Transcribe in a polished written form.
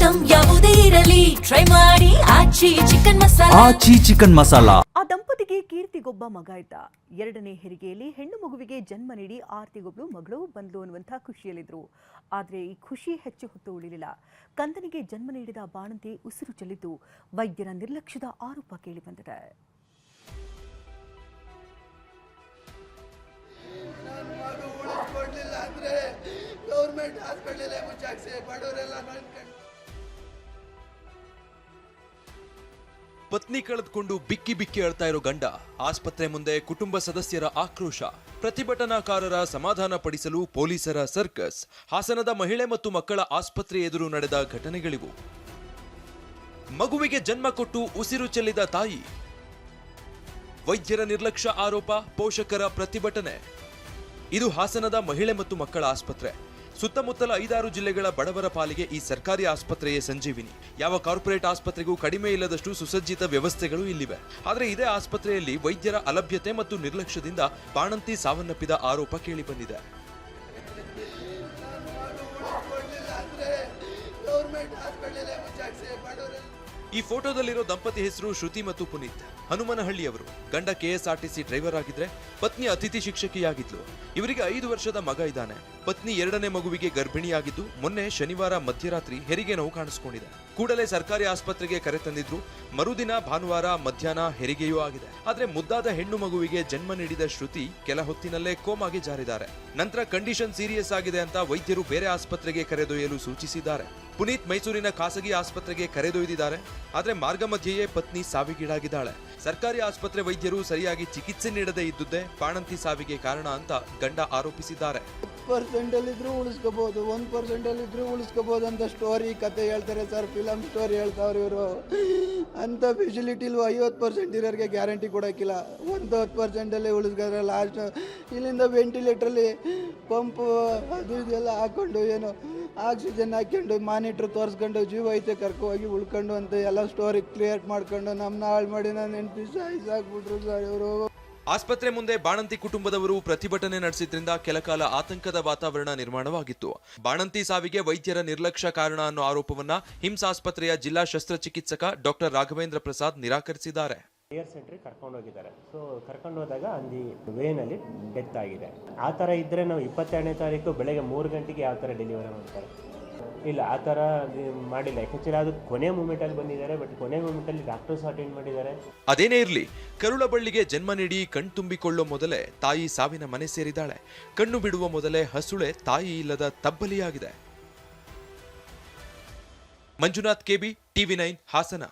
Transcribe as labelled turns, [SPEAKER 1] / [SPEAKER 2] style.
[SPEAKER 1] Item ಯಾವುದೇ ಇರಲಿ try ಮಾಡಿ ಆಚಿ ಚಿಕನ್ ಮಸಾಲಾ.
[SPEAKER 2] ಆ ದಂಪತಿಗೆ ಕೀರ್ತಿಗೊಬ್ಬ ಮಗ ಇದ್ದ. ಎರಡನೇ ಹೆರಿಗೆಯಲ್ಲಿ ಹೆಣ್ಣು ಮಗುವಿಗೆ ಜನ್ಮ ನೀಡಿ ಆರ್ತಿಗೊಬ್ಬಳು ಮಗಳು ಬಂದ್ಲು ಅನ್ನುವಂಥ ಖುಷಿಯಲ್ಲಿದ್ರು. ಆದರೆ ಈ ಖುಷಿ ಹೆಚ್ಚು ಹೊತ್ತು ಉಳಿಲಿಲ್ಲ. ಕಂದನಿಗೆ ಜನ್ಮ ನೀಡಿದ ಬಾಣಂತಿ ಉಸಿರು ಚೆಲ್ಲಿದ್ದು ವೈದ್ಯರ ನಿರ್ಲಕ್ಷ್ಯದ ಆರೋಪ ಕೇಳಿಬಂದಿದೆ.
[SPEAKER 3] ಪತ್ನಿ ಕಳೆದುಕೊಂಡು ಬಿಕ್ಕಿ ಬಿಕ್ಕಿ ಅಳ್ತಾ ಇರೋ ಗಂಡ, ಆಸ್ಪತ್ರೆ ಮುಂದೆ ಕುಟುಂಬ ಸದಸ್ಯರ ಆಕ್ರೋಶ, ಪ್ರತಿಭಟನಾಕಾರರ ಸಮಾಧಾನ ಪಡಿಸಲು ಪೊಲೀಸರ ಸರ್ಕಸ್. ಹಾಸನದ ಮಹಿಳೆ ಮತ್ತು ಮಕ್ಕಳ ಆಸ್ಪತ್ರೆ ಎದುರು ನಡೆದ ಘಟನೆಗಳಿವು. ಮಗುವಿಗೆ ಜನ್ಮ ಕೊಟ್ಟು ಉಸಿರು ಚೆಲ್ಲಿದ ತಾಯಿ, ವೈದ್ಯರ ನಿರ್ಲಕ್ಷ್ಯ ಆರೋಪ, ಪೋಷಕರ ಪ್ರತಿಭಟನೆ. ಇದು ಹಾಸನದ ಮಹಿಳೆ ಮತ್ತು ಮಕ್ಕಳ ಆಸ್ಪತ್ರೆ. ಸುತ್ತಮುತ್ತಲ 5-6 ಜಿಲ್ಲೆಗಳ ಬಡವರ ಪಾಲಿಗೆ ಈ ಸರ್ಕಾರಿ ಆಸ್ಪತ್ರೆಯೇ ಸಂಜೀವಿನಿ. ಯಾವ ಕಾರ್ಪೊರೇಟ್ ಆಸ್ಪತ್ರೆಗೂ ಕಡಿಮೆ ಇಲ್ಲದಷ್ಟು ಸುಸಜ್ಜಿತ ವ್ಯವಸ್ಥೆಗಳು ಇಲ್ಲಿವೆ. ಆದರೆ ಇದೇ ಆಸ್ಪತ್ರೆಯಲ್ಲಿ ವೈದ್ಯರ ಅಲಭ್ಯತೆ ಮತ್ತು ನಿರ್ಲಕ್ಷ್ಯದಿಂದ ಬಾಣಂತಿ ಸಾವನ್ನಪ್ಪಿದ ಆರೋಪ ಕೇಳಿಬಂದಿದೆ. ಈ ಫೋಟೋದಲ್ಲಿರೋ ದಂಪತಿ ಹೆಸರು ಶ್ರುತಿ ಮತ್ತು ಪುನೀತ್. ಹನುಮನಹಳ್ಳಿಯವರು. ಗಂಡ ಕೆಎಸ್ಆರ್ಟಿಸಿ ಡ್ರೈವರ್ ಆಗಿದ್ರೆ, ಪತ್ನಿ ಅತಿಥಿ ಶಿಕ್ಷಕಿಯಾಗಿದ್ಲು. ಇವರಿಗೆ 5 ವರ್ಷದ ಮಗ ಇದ್ದಾನೆ. ಪತ್ನಿ 2ನೇ ಮಗುವಿಗೆ ಗರ್ಭಿಣಿಯಾಗಿದ್ದು, ಮೊನ್ನೆ ಶನಿವಾರ ಮಧ್ಯರಾತ್ರಿ ಹೆರಿಗೆ ನೋವು ಕಾಣಿಸಿಕೊಂಡಿದೆ. ಕೂಡಲೇ ಸರ್ಕಾರಿ ಆಸ್ಪತ್ರೆಗೆ ಕರೆತಂದಿದ್ರು. ಮರುದಿನ ಭಾನುವಾರ ಮಧ್ಯಾಹ್ನ ಹೆರಿಗೆಯೂ ಆಗಿದೆ. ಆದ್ರೆ ಮುದ್ದಾದ ಹೆಣ್ಣು ಮಗುವಿಗೆ ಜನ್ಮ ನೀಡಿದ ಶ್ರುತಿ ಕೆಲ ಹೊತ್ತಿನಲ್ಲೇ ಕೋಮಾಗೆ ಜಾರಿದ್ದಾರೆ. ನಂತರ ಕಂಡೀಷನ್ ಸೀರಿಯಸ್ ಆಗಿದೆ ಅಂತ ವೈದ್ಯರು ಬೇರೆ ಆಸ್ಪತ್ರೆಗೆ ಕರೆದೊಯ್ಯಲು ಸೂಚಿಸಿದ್ದಾರೆ. ಪುನೀತ್ ಮೈಸೂರಿನ ಖಾಸಗಿ ಆಸ್ಪತ್ರೆಗೆ ಕರೆದೊಯ್ದಿದ್ದಾರೆ. ಆದ್ರೆ ಮಾರ್ಗ ಮಧ್ಯೆಯೇ ಪತ್ನಿ ಸಾವಿಗೀಡಾಗಿದ್ದಾಳೆ. ಸರ್ಕಾರಿ ಆಸ್ಪತ್ರೆ ವೈದ್ಯರು ಸರಿಯಾಗಿ ಚಿಕಿತ್ಸೆ ನೀಡದೇ ಇದ್ದುದೇ ಬಾಣಂತಿ ಸಾವಿಗೆ ಕಾರಣ ಅಂತ ಗಂಡ ಆರೋಪಿಸಿದ್ದಾರೆ.
[SPEAKER 4] 1% ಇದ್ರೂ ಉಳಿಸ್ಕೋಬಹುದು, 1% ಇದ್ರೂ ಉಳಿಸ್ಕೋಬಹುದು ಅಂತ ಸ್ಟೋರಿ ಕತೆ ಹೇಳ್ತಾರೆ ಸರ್. ಫಿಲಮ್ ಸ್ಟೋರಿ ಹೇಳ್ತಾವ್ರು ಇವರು. ಅಂತ ಫೆಸಿಲಿಟಿ 50% ಇರೋರಿಗೆ ಗ್ಯಾರಂಟಿ ಕೊಡೋಕ್ಕಿಲ್ಲ. 10% ಉಳಿಸ್ಕೊಂಡ್ರೆ ಲಾಸ್ಟ್ ಇಲ್ಲಿಂದ ವೆಂಟಿಲೇಟ್ರಲ್ಲಿ ಪಂಪು ಅದು ಇದೆಲ್ಲ ಹಾಕೊಂಡು, ಏನು ಆಕ್ಸಿಜನ್ ಹಾಕೊಂಡು ಮಾನಿಟ್ರ್ ತೋರಿಸ್ಕೊಂಡು ಜೀವ ಐತೆ ಕರ್ಕೋಗಿ ಉಳ್ಕೊಂಡು ಅಂತ ಎಲ್ಲ ಸ್ಟೋರಿ ಕ್ರಿಯೇಟ್ ಮಾಡ್ಕೊಂಡು ನಮ್ಮನ್ನ ಹಾಳು ಮಾಡಿ ನಾನು ನೆನಪಿ ಸಾಯಿಸಾಕ್ಬಿಟ್ರು ಸರ್ ಇವರು.
[SPEAKER 3] ಆಸ್ಪತ್ರೆ ಮುಂದೆ ಬಾಣಂತಿ ಕುಟುಂಬದವರು ಪ್ರತಿಭಟನೆ ನಡೆಸಿದ್ರಿಂದ ಕೆಲಕಾಲ ಆತಂಕದ ವಾತಾವರಣ ನಿರ್ಮಾಣವಾಗಿತ್ತು. ಬಾಣಂತಿ ಸಾವಿಗೆ ವೈದ್ಯರ ನಿರ್ಲಕ್ಷ್ಯ ಕಾರಣ ಅನ್ನೋ ಆರೋಪವನ್ನ ಹಿಮ್ಸ್ ಆಸ್ಪತ್ರೆಯ ಜಿಲ್ಲಾ ಶಸ್ತ್ರಚಿಕಿತ್ಸಕ ಡಾಕ್ಟರ್ ರಾಘವೇಂದ್ರ ಪ್ರಸಾದ್ ನಿರಾಕರಿಸಿದ್ದಾರೆ.
[SPEAKER 5] ಏರ್ ಸೆಂಟ್ರಿಗೆ ಕರ್ಕೊಂಡು ಹೋಗಿದ್ದಾರೆ. ಸೊ ಕರ್ಕೊಂಡು ಹೋದಾಗ ಅಲ್ಲಿ ವೇನಲ್ಲಿ ಡೆತ್ ಆಗಿದೆ. ಆ ಥರ ಇದ್ದರೆ ನಾವು 22ನೇ ತಾರೀಕು ಬೆಳಗ್ಗೆ 3 ಗಂಟೆಗೆ ಯಾವ ಥರ ಡೆಲಿವರಿ ಮಾಡ್ತಾರೆ? ಇಲ್ಲ, ಆ ಥರ ಮಾಡಿಲ್ಲ. ಯಾಕೆಂದರೆ ಅದು ಕೊನೆ ಮೂಮೆಂಟಲ್ಲಿ ಬಂದಿದ್ದಾರೆ. ಬಟ್ ಕೊನೆ ಮೂಮೆಂಟಲ್ಲಿ ಡಾಕ್ಟರ್ಸ್ ಅಟೆಂಡ್ ಮಾಡಿದ್ದಾರೆ.
[SPEAKER 3] ಅದೇನೇ ಇರಲಿ, ಕರುಳಬಳ್ಳಿಗೆ ಜನ್ಮ ನೀಡಿ ಕಣ್ತುಂಬಿಕೊಳ್ಳೋ ಮೊದಲೇ ತಾಯಿ ಸಾವಿನ ಮನೆ ಸೇರಿದ್ದಾಳೆ. ಕಣ್ಣು ಬಿಡುವ ಮೊದಲೇ ಹಸುಳೆ ತಾಯಿ ಇಲ್ಲದ ತಬ್ಬಲಿಯಾಗಿದೆ. Manjunath, KB, TV9 Hassan.